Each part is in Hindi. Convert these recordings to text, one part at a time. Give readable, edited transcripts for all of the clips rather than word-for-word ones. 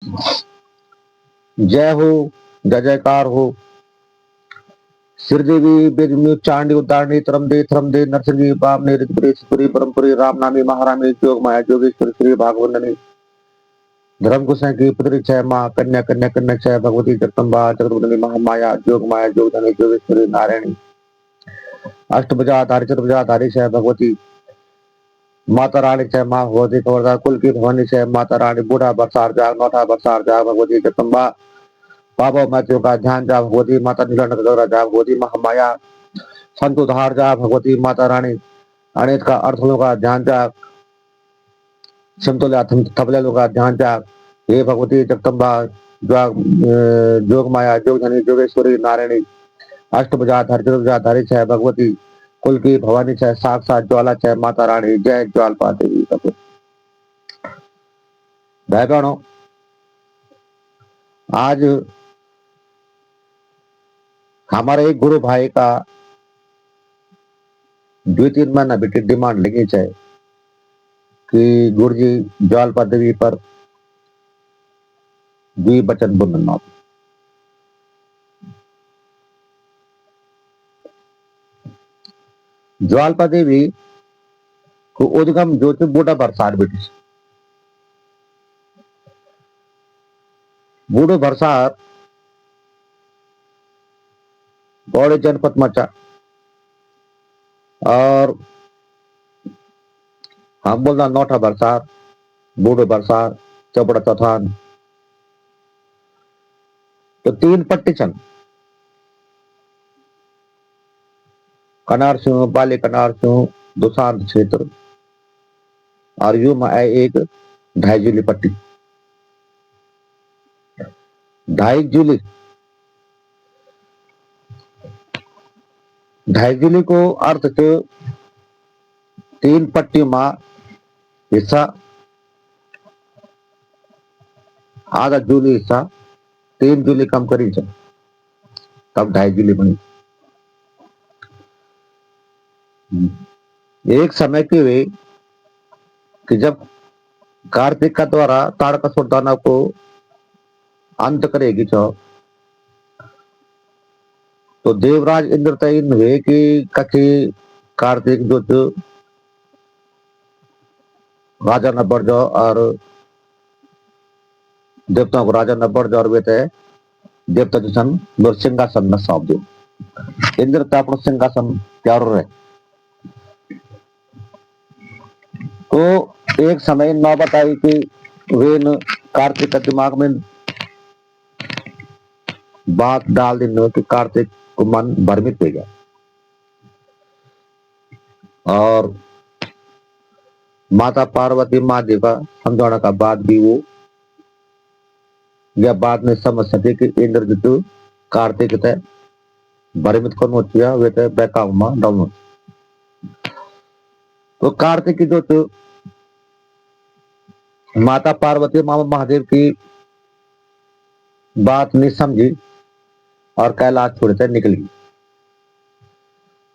जय हो, जय जयकार हो। श्रीदेवी बेदमी चांडी उदारणी तरमदे नरसिंही बामने ऋतुपुरी सुपुरी परमपुरी रामनामी महारामी जोग माया जोगेश्वरी श्री भागवंदनी धर्म गोसाई की पुत्री छह माँ कन्या कन्या कन्या छह भगवती जगदम्बा जगदम्बनी महामाया जोग माया जोगधनी जोगेश्वरी नारायणी अष्टभुजा धारी चतुर्भुजा धारी छह भगवती माता रानी छह माँ भगवती कवर्धा कुल की भवानी छह माता रानी बूढ़ा बरसार जाग नौठा बरसार जाग भगवती जगदम्बा बाबा मैत्रियों का ध्यान जा भगवती माता नीलानंद गौरा जा भगवती महामाया संतुधार जा भगवती माता रानी अनित का अर्थों का ध्यान जा समतुल्य थपले का ध्यान जा हे भगवती जगदम्बा जोग माया जोगधनी जोगेश्वरी नारायणी अष्टभुजा धरजा धारी छह भगवती कुल की भवानी छह साक्षात ज्वाला छह माता रानी जय ज्वालपा देवी। भाई बहनों, आज हमारे एक गुरु भाई का 2-3 महीना बेटी डिमांड लगी है कि गुरु जी ज्वालपा देवी पर द्विवचन बोलना। ज्वालपा देवी को उद्गम जो बूढ़ा बरसार बेटी बूढ़ो बरसार बौड़े जनपद मचा और हम बोलना नौठा बरसार बूढ़ो बरसार चौपड़ा चौथान तो 3 पट्टी छन कनार सिंह बाले कनार सिंह दुशांत क्षेत्र और यू में एक 2.5 जूली पट्टी 2.5 जूली 2.5 जूली को अर्थ 3 पट्टी में हिस्सा आधा जूली हिस्सा 3 जूली कम करी तब 2.5 जूली बनी। एक समय की हुई कि जब कार्तिक का द्वारा तारकासुर दानव को अंत करेगी तो देवराज इंद्र तयन हुए कि कथी कार्तिक जो राजा न बढ़ जाओ और देवताओं को राजा न बढ़ जाओ और वे देवता जो सन वो सिंहासन न सौंप दो। इंद्र तो अपना सिंहासन प्यार रहे तो एक समय नौबत आई कि वे कार्तिक के दिमाग में बात डाल दी कि कार्तिक को मन भ्रमित हो गया और माता पार्वती महादेव का समझाने का बाद भी वो यह बात नहीं समझ सके कि इंद्र जो कार्तिक थे भ्रमित कौन होती है वे थे बैकाउमा डाउन तो कार्तिक की जो माता पार्वती मामा महादेव की बात नहीं समझी और कैलाश छोड़ते निकल गई।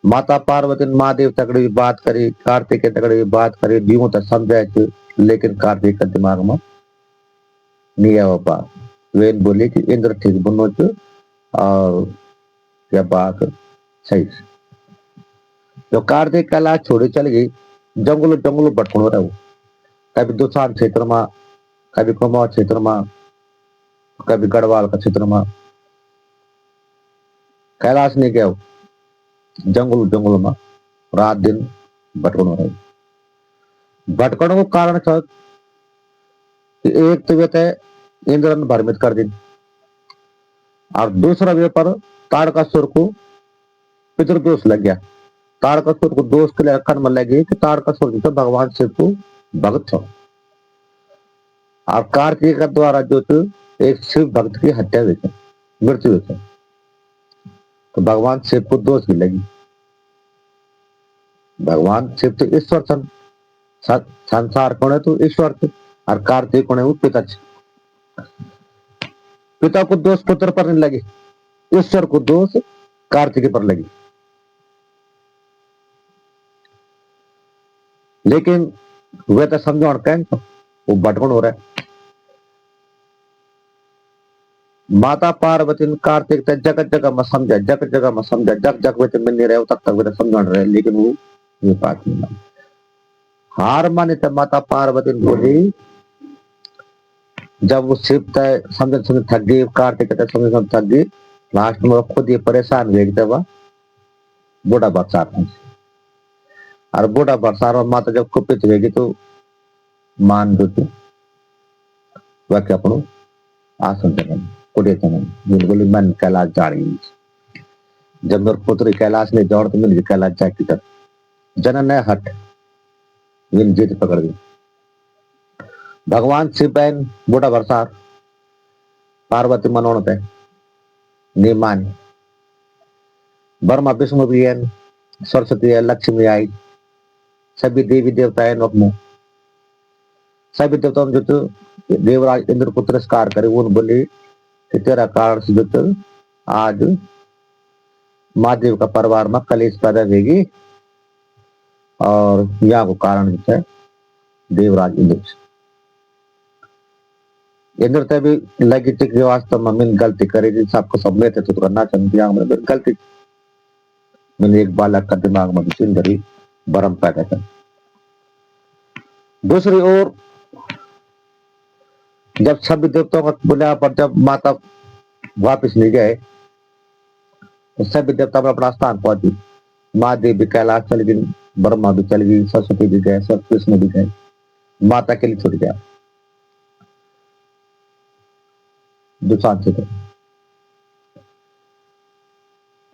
माता पार्वती महादेव तकड़ी भी बात करी कार्तिक के तकड़ी भी बात करी जीवों तक समझाए लेकिन कार्तिक के दिमाग में नहीं आया बात वे बोले कि इंद्र ठीक बनो और यह बात सही जो कार्तिक कैलाश छोड़ी चल गई जंगलों जंगलों भटकणो रहो कभी दुसान क्षेत्र में कभी कुमाऊं क्षेत्र में कभी गढ़वाल का क्षेत्र में कैलाश नहीं गया जंगल जंगल में रात दिन भटकणो रहो भटकण को कारण था कि एक तो वे इंद्र ने भ्रमित कर दी और दूसरा वे पर तारकासुर को पितृदोष लग गया। तारकासुर को दोष के लक्षण में लगे कि तारकासुर जो भगवान शिव को भक्त था और कार्तिक के द्वारा जो एक शिव भक्त की हत्या हुई थी मृत्यु हुई थी तो भगवान शिव को दोष भी लगी। भगवान शिव तो ईश्वर सन संसार कौन है तो ईश्वर थे और कार्तिक कौन है वो पिता पिता को दोष पुत्र पर नहीं लगे ईश्वर को दोष कार्तिक पर लगी लेकिन वह तो समझो वो भटकण हो रहा है माता पार्वती ने कार्तिक तक जगत जगह में समझा, जगत जगह में समझा, जग जग में मिल नहीं रहे तब तक वे समझ रहे, लेकिन वो ये बात नहीं मानी। हार मानी तब माता पार्वती ने बोली, जब वो शिव तय समझ समझ थक गई, कार्तिक तय समझ समझ थक गई, लास्ट में वो खुद ये परेशान हुए कि वह बूढ़ा बरसात में, और बूढ़ा बरसात में माता जब कुपित हुएगी तो मान दो तो वह क्या पढ़ो आसन जगन कुड़े तमन बिल्कुल मन कैलाश जा रही है। जब मेरे पुत्र कैलाश में दौड़ तो मिल कैलाश जा की तरफ जनन है हट विन जीत पकड़ गई। भगवान शिव बहन बूढ़ा बरसात पार्वती मनोन पे निर्माण ब्रह्मा विष्णु भी है, सरस्वती है, लक्ष्मी आई, सभी देवी देवता है नकमो, सभी देवताओं जो तो देवराज इंद्र को तिरस्कार करे, वो बोले कि तेरा कारण से जो तो आज महादेव का परिवार में कलेश पैदा होगी, और यहाँ को कारण जो है देवराज इंद्र। इंद्र ते भी लगी थी कि वास्तव में मैंने गलती करेगी, सबको सब लेते तो करना चाहिए, मैंने गलती, मैंने एक बालक का दिमाग में सुंदरी बरम पैदा कर। दूसरी ओर जब सभी देवताओं का बुलाया पर जब माता वापिस नहीं गए तो सभी देवता में अपना स्थान पहुंची। महादेव भी कैलाश चल गई, ब्रह्मा भी चल गई, सरस्वती भी गए, सब कृष्ण भी गए, माता के लिए छूट गया दुशांत से।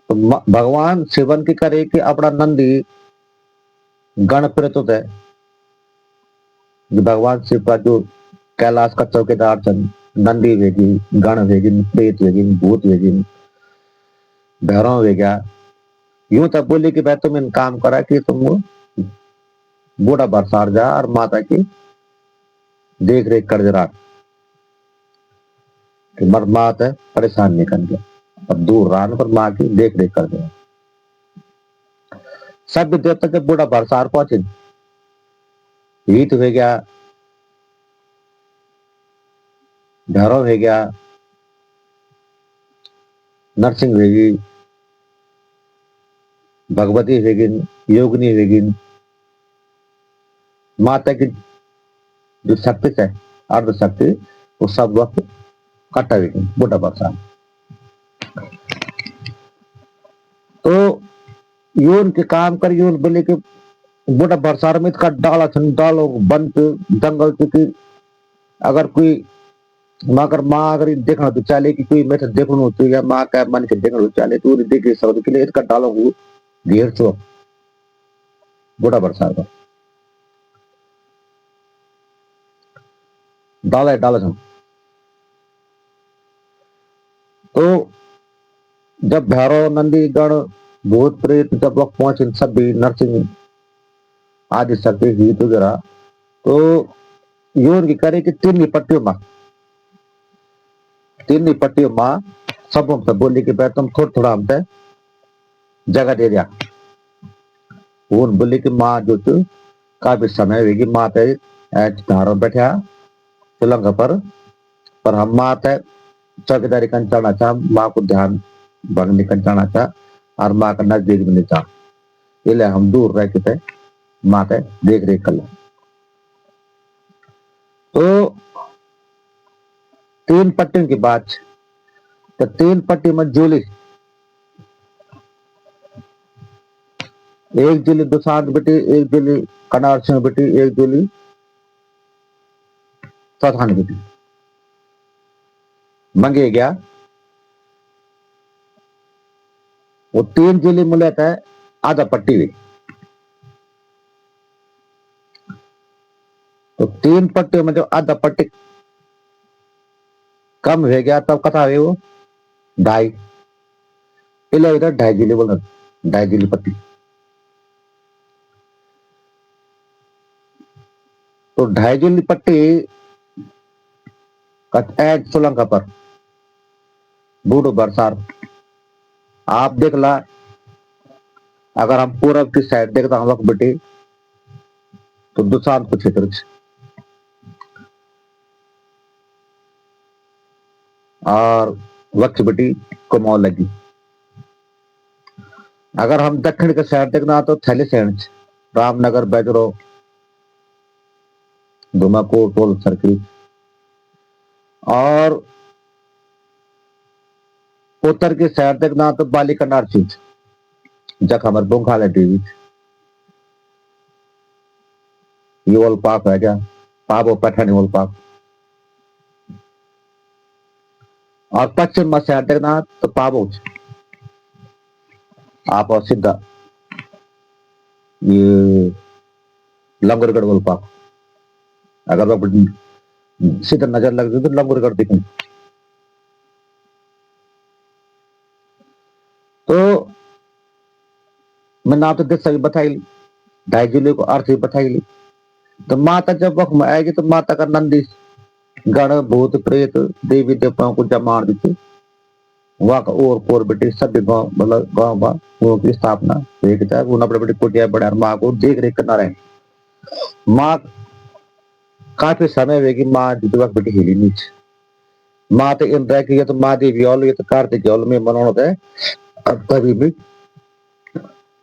तो भगवान शिवन की करे कि अपना नंदी गण प्रतुत है, भगवान शिव का जो कैलाश का चौकीदार चंद नंदी वेगी, गण वेगी, प्रेत वेगी, भूत वेगी, भैरव वेगा, यूं तब बोली कि भाई तुम इन काम करा कि तुम बूढ़ा बरसार जा और माता की देख रेख कर जरा कि मर मात है परेशान नहीं कर गया, अब दूर रान पर माँ की देख रेख कर दिया। सब देवता के बूढ़ा बरसार पहुंचे, हित हो गया, भैरव हो गया, नरसिंह वेगी, भगवती वेगिन, योगिनी वेगिन, माता की जो शक्ति है अर्ध शक्ति वो सब वक्त कटा वेगिन बूढ़ा बरसात। तो यून के काम कर यून बोले कि बूढ़ा बरसात में इसका डाला छन डालो बन के जंगल की अगर कोई मगर माँ अगर देखना तो चाले कि कोई मैं देखना तो या माँ का मन के देखना तो चाले तो देख सकते के लिए इसका डालो वो घेर चो बूढ़ा बरसात का डाला डाला छन। तो जब भैरव नंदी गण भूत प्रेत जब वक्त पहुंचे सभी नरसिंह आदि शक्ति हित वगैरह, तो यून की करे कि तीन पट्टियों माँ सब हमसे बोली कि भाई तुम थोड़ा थोड़ा हमसे जगह दे दिया। वो बोली कि माँ जो काफी समय होगी माँ पे धारो बैठा सुलंग पर हम माँ पे चौकीदारी कर चढ़ना चाह, माँ को ध्यान भंग नहीं कर चढ़ना चाह और माँ का नजदीक भी नहीं चाह, इसलिए हम दूर रह के माँ पे देख रेख कर ले। तो तीन पट्टियों की बात, तो तीन पट्टी में जोली, एक जोली दुशांत बेटी, एक जोली कनार सिंह बेटी, एक जोली चौथान बेटी मंगे गया। वो तीन जोली मिले थे आधा पट्टी हुई, तो तीन पट्टियों में जो आधा पट्टी कम हो गया तब कथा हुई वो ढाई, इधर ढाई जोली बोल ढाई जोली पट्टी। तो ढाई जोली पट्टी ऐड श्रीलंका पर बूढ़ो बरसार आप देख ला, अगर हम पूरब की साइड देखता हम वक्त बेटे तो दुशांत को क्षेत्र और वक्ष बेटी कुमाऊं लगी। अगर हम दक्षिण के साइड देखना तो थैली सैंड रामनगर बैजरो धुमाकोट टोल सर्किल। और उत्तर की साइड देखना तो बाली कनार चीज जख हमारे बुंखाले टीवी ये ओल पाक है क्या पाबो पठानी ओल पाक। और पश्चिम में साइड देखना तो पाबो आप और सीधा ये लंगरगढ़ ओल पाक। अगर वो सीधा नजर लग जाए तो लंगरगढ़ दिखने। तो मैं ना तो देख सभी बताई ढाई जिले को अर्थ भी बताई ली। तो माता जब वक्त में आएगी तो माता का नंदी गण भूत प्रेत देवी देवताओं को जमान देते वहां का और पोर बेटे सभी गांव मतलब गांव की स्थापना एक वो अपने बेटे कुटिया बड़ा माँ को देख रेख करना रहे। माँ काफी समय वेगी माँ जितवक बेटी हिली नीचे माँ तो इन रह की तो माँ देवी औल ये तो कार्तिक औल में मनाना होता है। अब कभी भी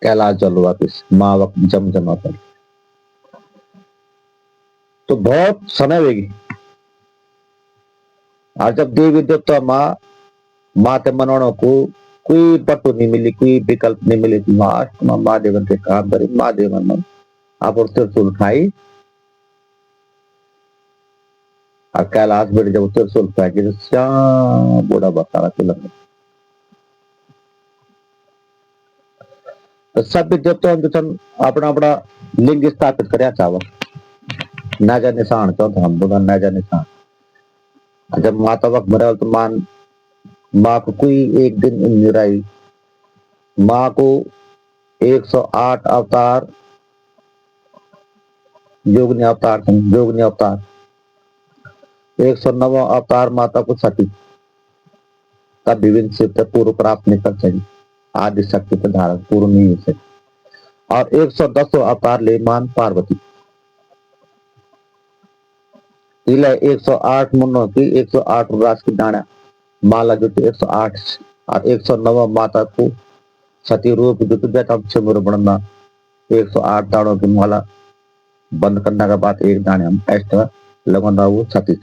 कैलाश चलो वापिस माँ वक्त जम जमा कर तो बहुत समय वेगी। और जब देवी देवता माँ ते मनाने को कोई पट्टू नहीं मिली कोई विकल्प नहीं मिली थी माँ महादेवन के काम करी महादेवन में आप और त्रिशूल उठाई और कैलाश बेट जब त्रिशूल फेंकी तो श्याम बूढ़ा बता रहा तो सब देवता अपना अपना लिंग स्थापित कर चाव नजा निशान चौथा हम दोनों नजा निशान। जब माता वक्त मरा तो माँ को कोई एक दिन नहीं रही माँ को 108 अवतार योगनी अवतार 109 अवतार माता को सती तब विभिन्न से पूर्व प्राप्त नहीं कर सकी आदि शक्ति के धारण पूर्ण नहीं हो सके। और 110 अवतार ले मान पार्वती इले 108 मुन्नों की 108 रास की दाना माला जो 108 और 109 माता को सती रूप जो बेटा बनना 108 दानों की माला बंद करने के बाद एक दाने हम एक्स्ट्रा लगाना वो सती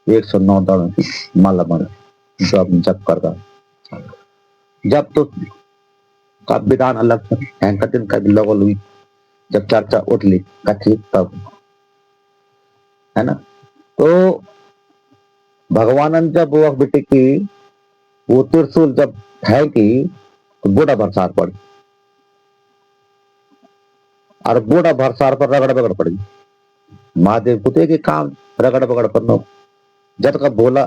109 दानों की माला बन जो अब जप कर जब तो का विधान अलग दिन का लोगों हुई जब चर्चा उठ ली कथी तब है ना। तो भगवान जब वो बेटे की वो त्रिशूल जब है कि तो बूढ़ा बरसात पड़ी और बूढ़ा बरसात पर रगड़ बगड़ पड़ी महादेव को तो काम रगड़ बगड़ पर जब का बोला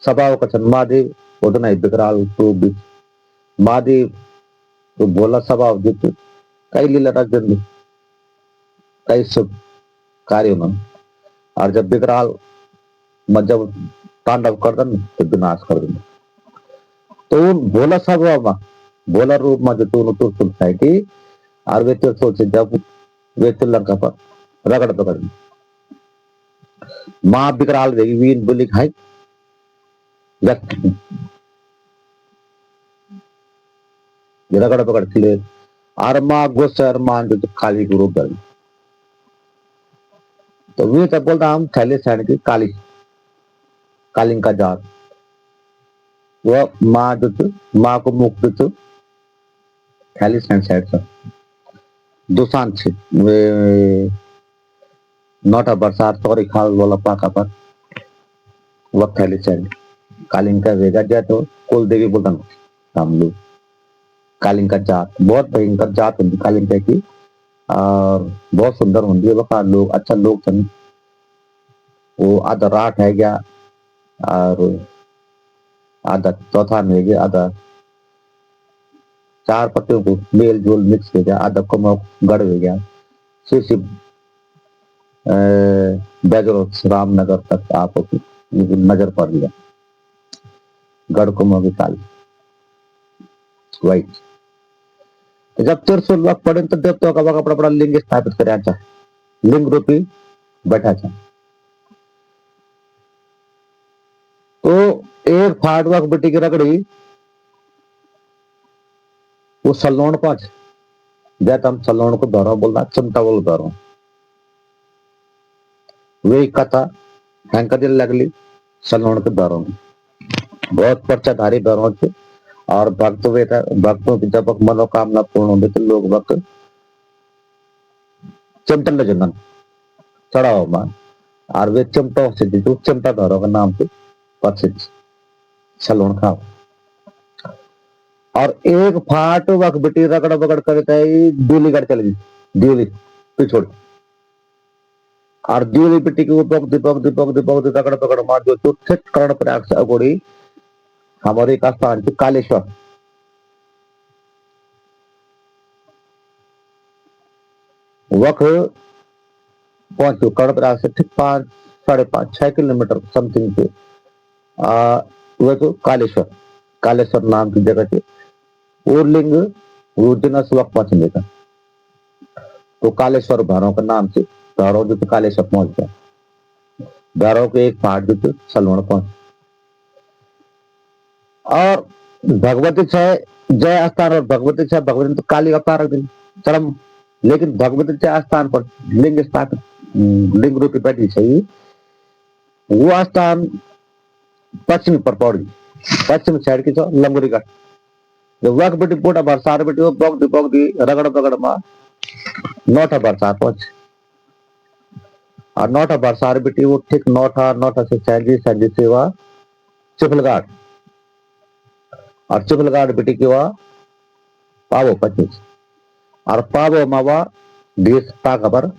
स्वभाव का महादेव उतना ही बिकराल तो महादेव तो बोला स्वभाव जित कई लीला रख देंगे कई शुभ कार्य उन्होंने और जब बिकराल जब तांडव कर दें तो विनाश कर देंगे। तो बोला स्वभाव में बोला रूप में जो तो सुनता है कि और वे तो सोचे जब वे तो लंका पर रगड़ पकड़ माँ बिकराल देगी वीन बोली खाई रगड़ पकड़ खिले और माँ गुस्सा और मान जो काली को रूप कर तो वे तब बोलता हम थैले सैन की काली कालिंग का जात वह माँ जो माँ को मुक्त जो थैली सैन साइड से दुसान छे वे नोटा बरसात तोरी खाल वाला पाका पर वक्त थैली सैन कालिंग का वेगा जाए तो कुल देवी बोलता हम लोग कालिंग का जात बहुत भयंकर जात होती कालिंग की और बहुत सुंदर होती है वह लोग अच्छा लोग सन वो आधा राठ है गया और आधा चौथा में गया आधा चार पत्तियों को मेल जोल मिक्स हो गया आधा कुमो गढ़ हो गया सिर्फ बैजरो रामनगर तक आप नजर पड़ गया गढ़ कुमो की काली वाइट। जब त्रिशूल वक्त पड़े तो देवताओं का वक्त अपना लिंग स्थापित कर लिंग रूपी बैठा था एक फाट वक बेटी की रगड़ी वो सलोन पांच जैत हम सलोन को दौरा बोलना चिमटा बोल दौरा वे कथा हैंका दिल लगली सलोन के दौरों में बहुत पर्चाधारी दौरों थे और भक्त वे था भक्तों की जब मनोकामना पूर्ण होती तो लोग भक्त चिमटन जनन चढ़ाओ मान और वे चिमटों से जीतू चिमटा दौरों का नाम से प्रसिद्ध सलोन खाओ और एक फाट वक बेटी रगड़ बगड़ करता है दूली गढ़ चल गई दूली पिछोड़ और दूली बेटी की वो पग दी रगड़ बगड़ मार जो चुथे कर्ण प्रयाग से अगोड़ी हमारे का स्थान थी कालेश्वर वक पहुंचो कर्ण प्रयाग से ठीक 5, 5.5, 6 किलोमीटर समथिंग पे वह तो कालेश्वर कालेश्वर नाम की जगह थी और लिंग वो दिन वक्त पहुंचने का तो कालेश्वर भैरव के नाम से भैरव जो तो कालेश्वर पहुंच गया भैरव के एक पहाड़ जो सलवण पहुंच और भगवती छह जय स्थान और भगवती छह भगवती तो काली अवतार दिन चरम लेकिन भगवती छह स्थान पर लिंग स्थापित लिंग रूपी बैठी सही वो स्थान पश्चिम पर पौड़ी पश्चिम साइड की छो लंगुरी का वक बेटी पोटा बरसात बेटी वो बग दी रगड़ बगड़ मा नौठा बरसात पहुंच और नौठा बरसात बेटी वो ठीक नौठा से सैंजी सेवा चिपलगाड़ और चिपलगाड़ बेटी की वह पावो 25 और पावो मावा देश ता खबर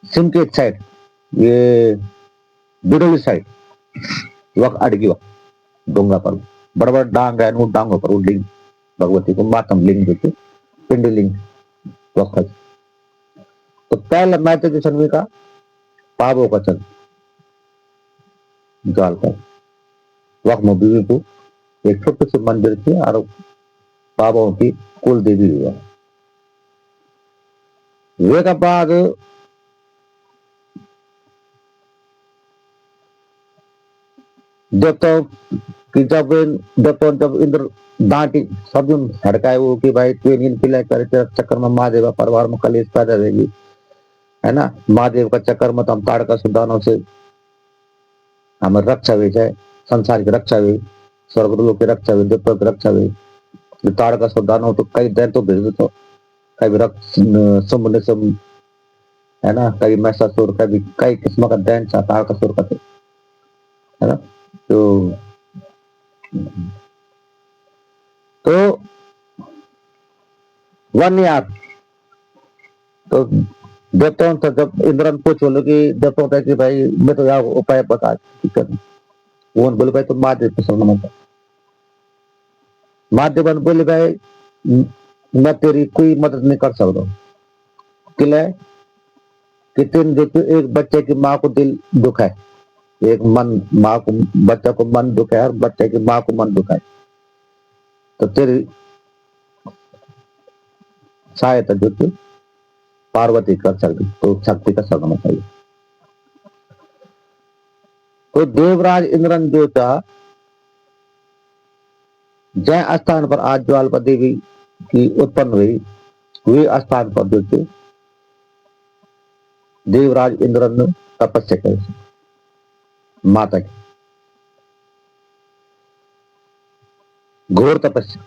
सिमकेत साइड ये बिडोली साइड वक अड़गी वक डोंगा पर बड़ा बड़ा डांग है डांगों पर लिंग भगवती को मातम लिंग देते पिंड लिंग वक्त तो पहले मैच की सनवी का पावो का चल जाल पर वक्त में बीवी को एक छोटे से मंदिर थी और पावों की कुल देवी हुआ वे का बाद देवताओं कि जब इंद्र डांटी सब हड़काए वो कि भाई तू नींद पिला कर चक्कर में महादेव परिवार में कलेश पैदा रहेगी है ना महादेव का चक्कर में तो हम ताड़ का सुदानों से हमें रक्षा हुई जाए संसार की रक्षा हुई स्वर्गलोक की रक्षा हुई देवता की रक्षा हुई ताड़ का सुदानों तो कई दैन तो भेज दो कभी शुंभ है ना कभी मैसासुर कभी कई किस्म का दैन ताड़ का सुर का है ना तो वन यार तो देवताओं से जब इंद्रन पूछ बोलो कि देवताओं का कि भाई मैं तो यार उपाय बता वो बोले भाई तो महादेव को सुनना मत महादेवन बोले भाई मैं तेरी कोई मदद नहीं कर सकता किले कि तुम जो एक बच्चे की माँ को दिल दुख है एक मन माँ को बच्चा को मन दुख है और बच्चे की माँ को मन दुख है तो तेरी सहायता जो थी पार्वती कर सकती तो शक्ति का सदन चाहिए तो देवराज इंद्रन जो था जय स्थान पर आज ज्वालपा देवी की उत्पन्न हुई वे स्थान पर जो थे देवराज इंद्रन ने तपस्या करी माता की घोर तपस्या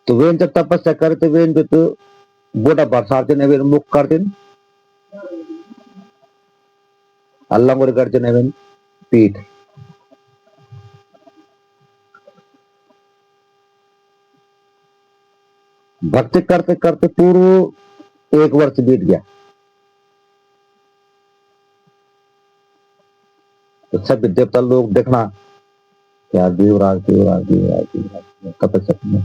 तो वे जब तपस्या करे तो वे जो बोटा बरसाते ने वे मुख कर दिन अल्लाह मोर गर्जन वे पीठ भक्ति करते करते पूर्व 1 वर्ष बीत गया तो सब देवता लोग देखना क्या देवराज देवराज देवराज देवराज तपस्या में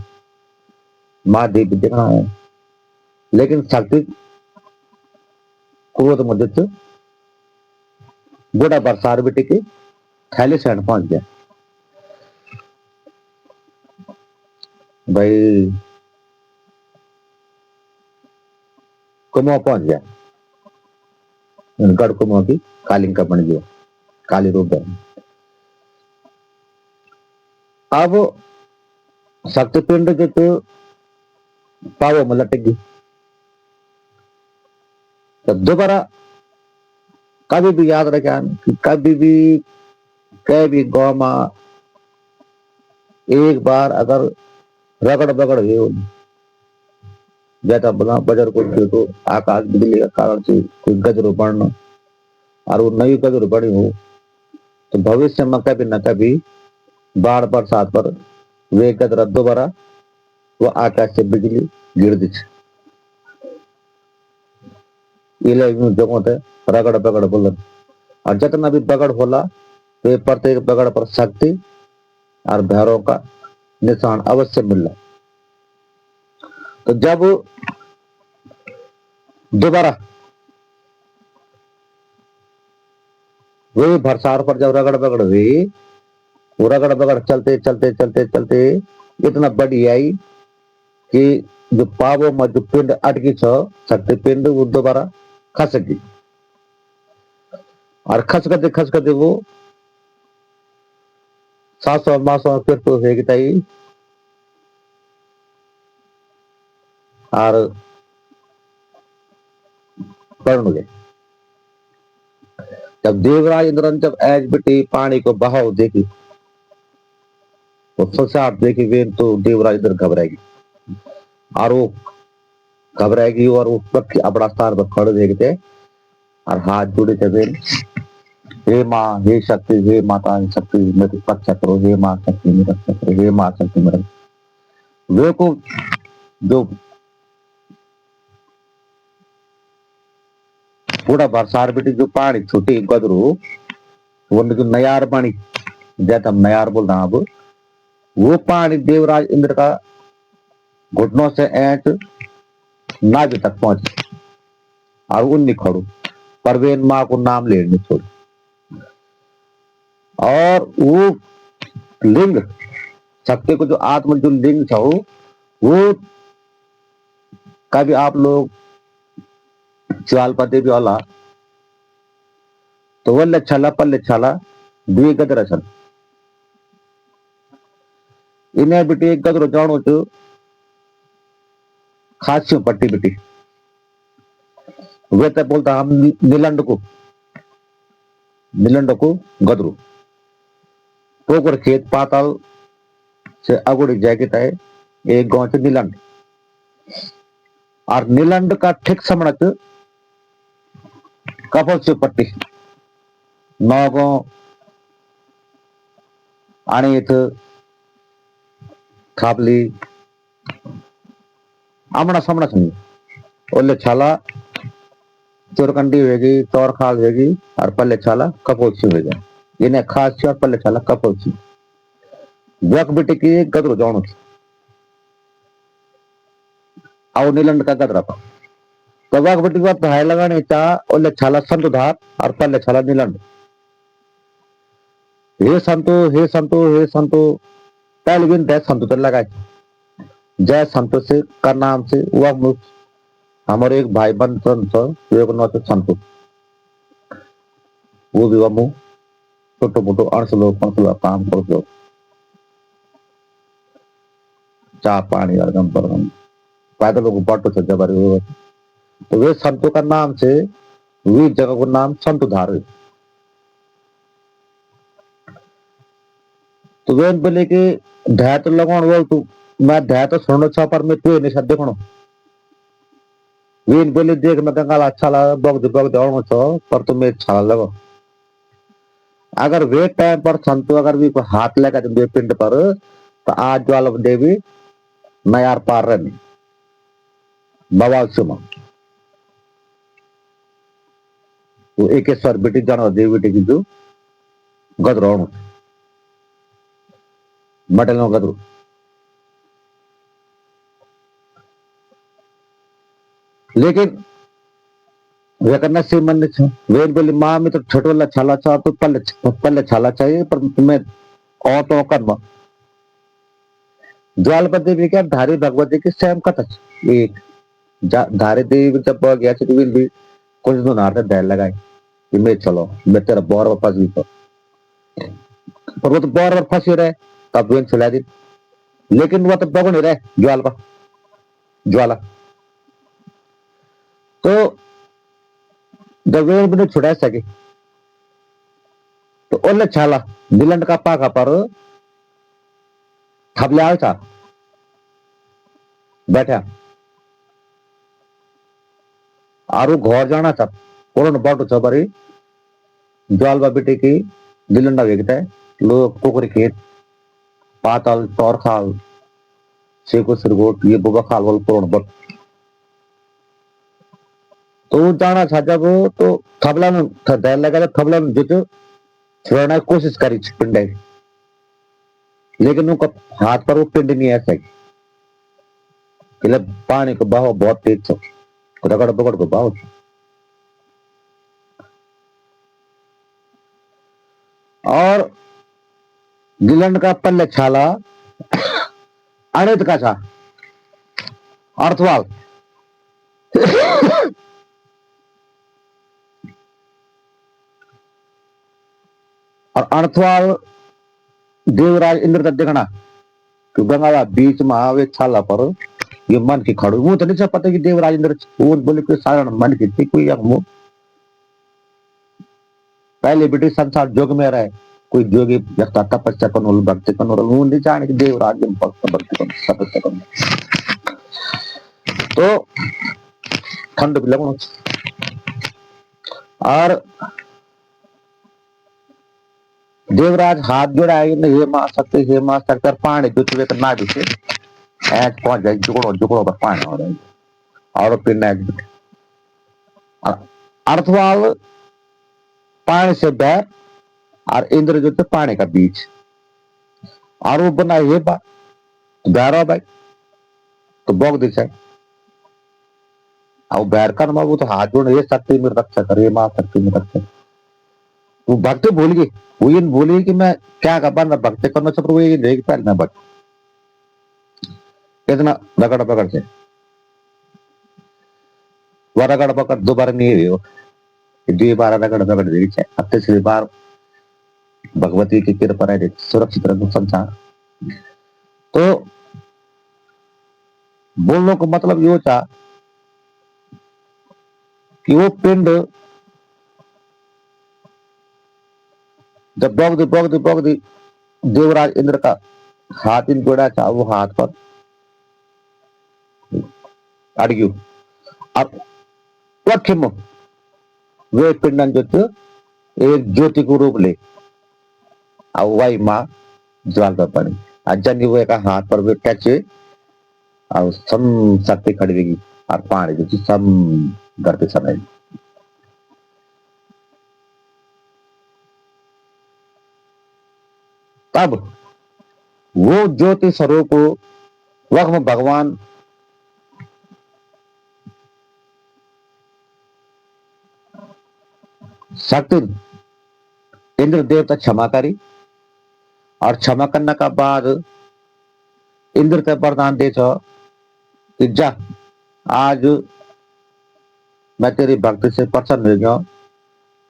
महादेव भी देखना है लेकिन शक्ति क्रोध मध्य बूढ़ा बरसार बेटे के थैले से पहुंच गया भाई कुमाऊं पहुंच गया गढ़ कुमाऊं की कालिंग का बन गया काली रूप धर्म। अब शक्तिपिंड जो तो पावो में लटक गई, तो दोबारा कभी भी याद रखें कि कभी भी कहीं भी गांव में एक बार अगर रगड़ बगड़ हुई, जैसा बना बजर को तो आकाश बिजली के कारण से कोई गजर बढ़ना और वो नई गजर बढ़ी हो, तो भविष्य में कभी न कभी बाढ़ बरसात पर वे गजर दोबारा वो आकाश से बिजली गिर दी। जगह थे रगड़ बगड़ बोलन, और जितना भी बगड़ होला वे प्रत्येक बगड़ पर शक्ति और भैरव का निशान अवश्य मिल रहा। तो जब दोबारा वही भरसार पर जब रगड़ बगड़ हुई, वो रगड़ बगड़ चलते चलते चलते चलते इतना बड़ी आई कि जो पावो में जो पिंड अटकी छ शक्ति पिंड वो दोबारा खस गई, और खस करते वो 700 मासों फिर तो है ताई, और कर्ण गए। जब देवराज इंद्र जब ऐज बेटी पानी को बहाव देखी, तो संसार देखी वे तो देवराज इंद्र घबराएगी, और वो घबराएगी और वो अपना स्थान पर खड़े देखते और हाथ जोड़े थे वे, हे माँ हे शक्ति, हे माता हे शक्ति मेरी रक्षा करो, हे माँ शक्ति मेरी रक्षा करो, हे माँ शक्ति मेरी। वे को जो पूरा बरसार बेटी जो पानी छोटी गदरू वो जो नयार पानी जैसे हम नयार बोल रहे हैं, अब वो पानी देवराज इंद्र का घुटनों से ऐंठ नाभि तक पहुंचे और उन्नी खड़ू पर वे माँ को नाम लेने छोड़, और वो लिंग शक्ति को जो आत्म जो लिंग था वो कभी आप लोग चाल पते भी होला तो वल्ले छला पल्ले छला दुई गदर छल इन्हें बेटी एक गदर जानो तो खास पट्टी बेटी वे तो बोलता हम नीलंड को गदरू पोकर खेत पाताल से अगुड़ी जैकेट है एक गांव से नीलंड, और नीलंड का ठीक समणक कपल से पट्टी नौगो अणित खापली आमना सामना सुनी ओले छाला चोरकंडी होगी तौर खाल होगी और पल्ले छाला कपोसी होगा, इन्हें खास और पल्ले छाला कपोसी वक बेटे की गदरो जानो आओ नीलंड का गदरा पर तो वक बेटे बात भाई लगाने चा ओले छाला संत धार और पल्ले छाला नीलंड। हे संतो हे संतो हे संतो पहले दिन दे संतो तो लगाए जय संतो से का नाम से वह हमारे एक भाई बन संत एक नौ संतो वो भी वह छोटो मोटो 800 काम कर दो चाह पानी और गम पर गम पैदल लोग बाटो से जबर तो वे संतों का नाम से वे जगह को नाम संत धार। तो वे बोले कि ध्याय तो लगाओ बोल तू मैं ध्याय तो सुनो छा पर मैं तू नहीं सद देखो वे बोले देख मैं कंगाल अच्छा लगा बग दौड़ो छो पर तुम्हें अच्छा लगा। अगर वे टाइम पर संतो अगर भी को हाथ लगा वे पिंड पर तो आज ज्वाला देवी नयार पार रहे बवाल सुमा वो एकेश्वर बेटी जानो देवी बेटी की जो गदरो मटल गदरू लेकिन वे करना से मन वे बोली माँ में तो छोटे वाला छाला चाह तो पल्ले छाला चाहिए पर तुम्हें और तो कर ज्वालपत देवी क्या धारी भगवती की सेम कथा एक धारी देवी जब गया भी कुछ दिन आते दैर लगाए कि मैं चलो मैं तेरा बौर वापस भी पर वो तो बार बार फंसे रहे, तब वेन चला दी, लेकिन वो तो बगो नहीं रहे ज्वाल का ज्वाला। तो जब वेन भी छुड़ा सके तो ओले छाला बिलंड का पाका पर थबले आया था बैठा और वो घर जाना था कोरोना बाटो छ बरी ज्वाल बा बेटे की बिलंडा वेगता है लोग कोकरी खेत पाताल तौर खाल सेको सिरगोट ये बुबा खाल वाल कोरोना बट तो वो जाना था जब तो थबला में दहल लगा थबला में जो छुड़ाने की कोशिश करी पिंडे, लेकिन उनका हाथ पर वो पिंड नहीं ऐसा कि पानी का बहाव बहुत तेज था, रगड़ बगड़ का बहाव था। और गिलंड का पल्ले छाला अड़ित का था अर्थवाल और अर्थवाल देवराज इंद्र तक देखना कि गंगा बीच में आवे छाला पर ये मन की खड़ू वो तो नहीं पता कि देवराज इंद्र वो बोले कोई साधारण मन की थी कोई वो पहले ब्रिटिश संसार जोग में रहे कोई जोगी व्यक्ता तपस्या कनो भक्ति कनो वो नहीं जाने कि देवराज में भक्ति कनो तपस्या कनो तो ठंड भी लगनो और देवराज हाथ जोड़ाए हे मां सकते पानी जुटवे तो ना जुटे ऐच पहुंच जाए जुगड़ो जुगड़ो पर पानी हो रहा और फिर नेक अर्थवाल पानी से बैर और इंद्र जो थे पानी का बीच और वो बना ये बात बैरा भाई तो बोग दिशा और बैर का नमा वो तो हाथ जोड़ ये शक्ति में रक्षा करे मां शक्ति में रक्षा वो भक्ति भूल गई वो ये बोली कि मैं क्या कर मैं भक्ति करना चाह वो ये देख पा मैं भक्त इतना रगड़ पकड़ से वो रगड़ पकड़ दोबारा नहीं हुई दो बार रगड़ पकड़ दी अब तीसरी बार भगवती की कृपा रहे सुरक्षित रखो संसार। तो बोलने को मतलब यो था कि वो पिंड जब बोग दी देवराज इंद्र का हाथ इन जोड़ा था वो हाथ पर अड़ गयो अब वक्म वे पिंडन जो थे एक ज्योति को रूप ले और वही माँ ज्वाल पर पड़ी अजन वो एक हाथ पर वे टच और सम शक्ति खड़ी रहेगी और पानी जो थी सम घर पे समय तब वो ज्योति स्वरूप वह भगवान शक्ति इंद्र देवता क्षमा करी और क्षमा करने का बाद इंद्र का वरदान दे कि जा आज मैं तेरी भक्ति से प्रसन्न हो गया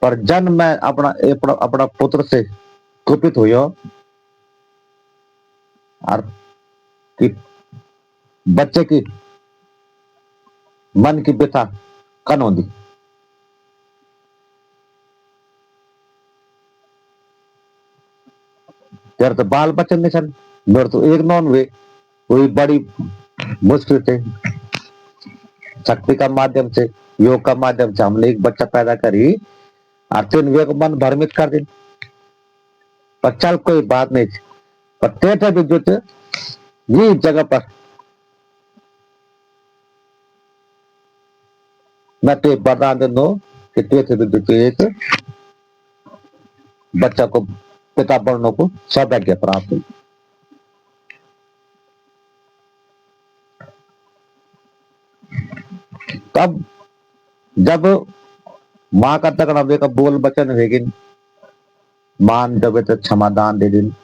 पर जन मैं अपना पुत्र से कुपित हुआ और कि बच्चे की मन की व्यथा कन होती तेरे तो बाल बच्चे नहीं सन मेरे तो एक नॉन वे कोई बड़ी मुश्किल से शक्ति का माध्यम से योग का माध्यम से हमने एक बच्चा पैदा करी और तीन वे को मन भ्रमित कर दी पर चल कोई बात नहीं पर तेरे भी जो ये जगह पर मैं तो वरदान दे दो कि तेरे भी जो एक बच्चा को पिता बनने को सौभाग्य प्राप्त हुई। तब जब माँ का तकड़ा वे का बोल बचन वेगिन मान जब तो क्षमादान दे दिन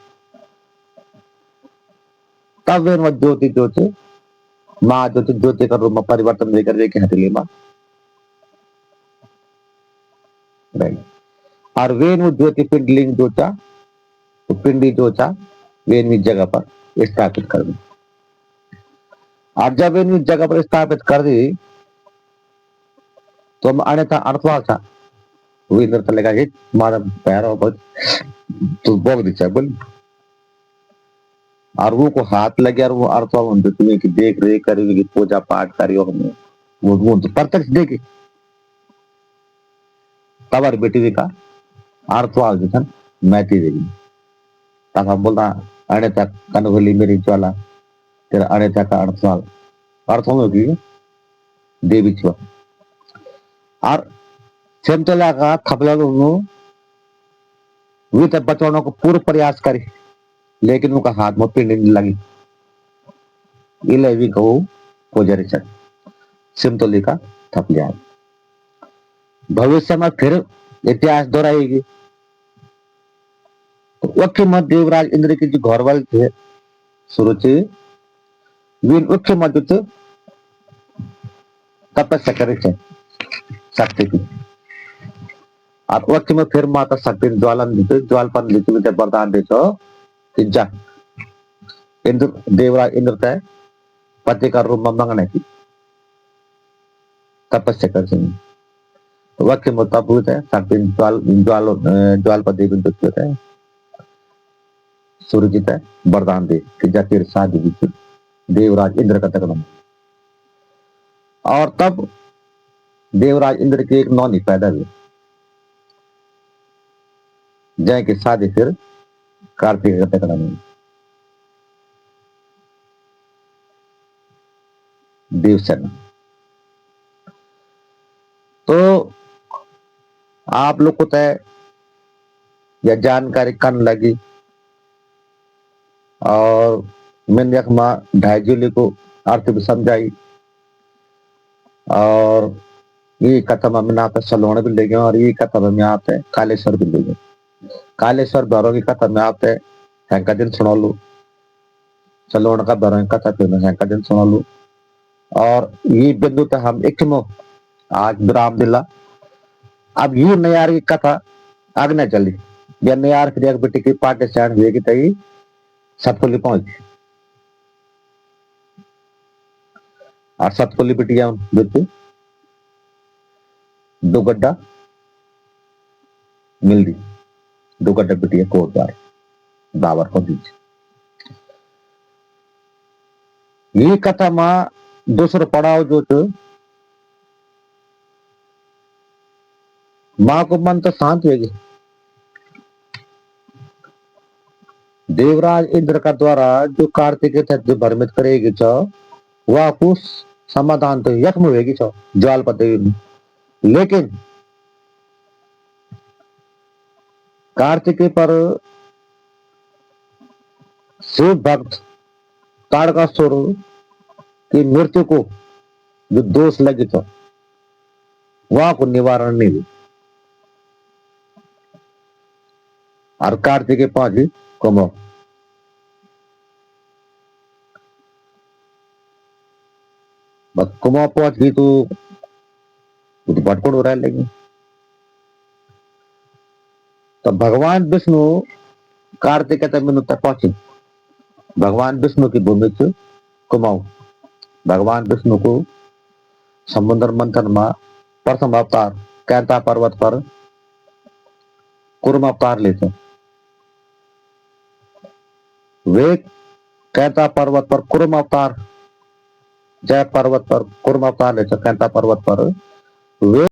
तब वे ज्योति ज्योति माँ ज्योति का रूप में परिवर्तन लेकर वे के हथेली माँ और वे ज्योति पिंडलिंग जोचा तो पिंडी जो था वे इनकी जगह पर स्थापित कर दी। और जब इनकी जगह पर स्थापित कर दी तो हम अन्यथा अर्थवाल था वो इधर चलेगा कि मारा पैरों पर तो बोग दी चाहे बोली और वो को हाथ लगे और वो अर्थवाल उनके तुम्हें की देख रेख करी की पूजा पाठ करियो हमने वो तो प्रत्यक्ष देखे तबर बेटी का अर्थवाल जो था मैती देगी तब हम बोलता अन्यथा कनवली मेरी ज्वाला तेरा अन्यथा का अर्थवाल अर्थ होगी देवी ज्वाला और सेमतला का थपला वे तब बचाने को पूर्ण प्रयास करी लेकिन उनका हाथ में पिंड नहीं लगी इले भी कहू पोजरी चढ़ सिमतोली का थप लिया। भविष्य में फिर इतिहास दोहराएगी तो वक्य मत देवराज इंद्र की जो घर वाले थे सुरुचि वे वक्य मत जो तपस्या करे थे शक्ति की और वक्त में फिर माता शक्ति ज्वालन देते ज्वालपन देते वरदान देते कि जा इंद्र देवराज इंद्र तय पति का रूप में मांगने की तपस्या कर सकें तो वक्त में तब हुए थे शक्ति ज्वाल पर देवी देते थे सूर्य जी तय वरदान दे कि जा तेरे शादी देवराज इंद्र का तक और तब देवराज इंद्र की एक नौनी पैदा हुई जय की शादी फिर कार्तिक का तक देवसेना। तो आप लोग को तय यह जानकारी कन लगी और मैंने ढाई जिले को अर्थ भी समझाई और ये कथा में मैंने आप सलोण भी ले गए और ये कथा में आप कालेश्वर भी ले गए कालेश्वर भैरव की कथा में आप हैंका दिन सुना लू सलोण का भैरव की कथा फिर हैंका दिन सुना लू और ये बिंदु तक हम एक आज विराम दिला। अब ये नयार की कथा आगे न चली या नयार की बेटी की पार्टी स्टैंड हुए की तई सतपुली पहुंच और सतपुली बिटिया बेटी दो गड्ढा मिल दी दो गड्ढा बिटिया कोटबार बाबर को दीजिए। ये कथा मां दूसरा पड़ाव जो मां को मन तो शांत होगी देवराज इंद्र का द्वारा जो कार्तिक जो भ्रमित करेगी छो वह कुछ समाधान तो यक्म होगी छो ज्वाल पर देवी लेकिन कार्तिक पर शिव भक्त ताड़कासुर की मृत्यु को जो दोष लगे था वहां को निवारण नहीं हुई और कार्तिक पांच कमो कुमार पहुंच गई तो भटकोड़ हो रहा है लेकिन तो भगवान विष्णु कार्तिक मैंने पहुंचे भगवान विष्णु की भूमि से कुमाऊं भगवान विष्णु को समुद्र मंथन में प्रथम अवतार कैंता पर्वत पर कुर्म अवतार लेते वे कैंता पर्वत पर कुर्म अवतार जय पर्वत पर कुर्म अवतार लेते कैंता पर्वत पर वे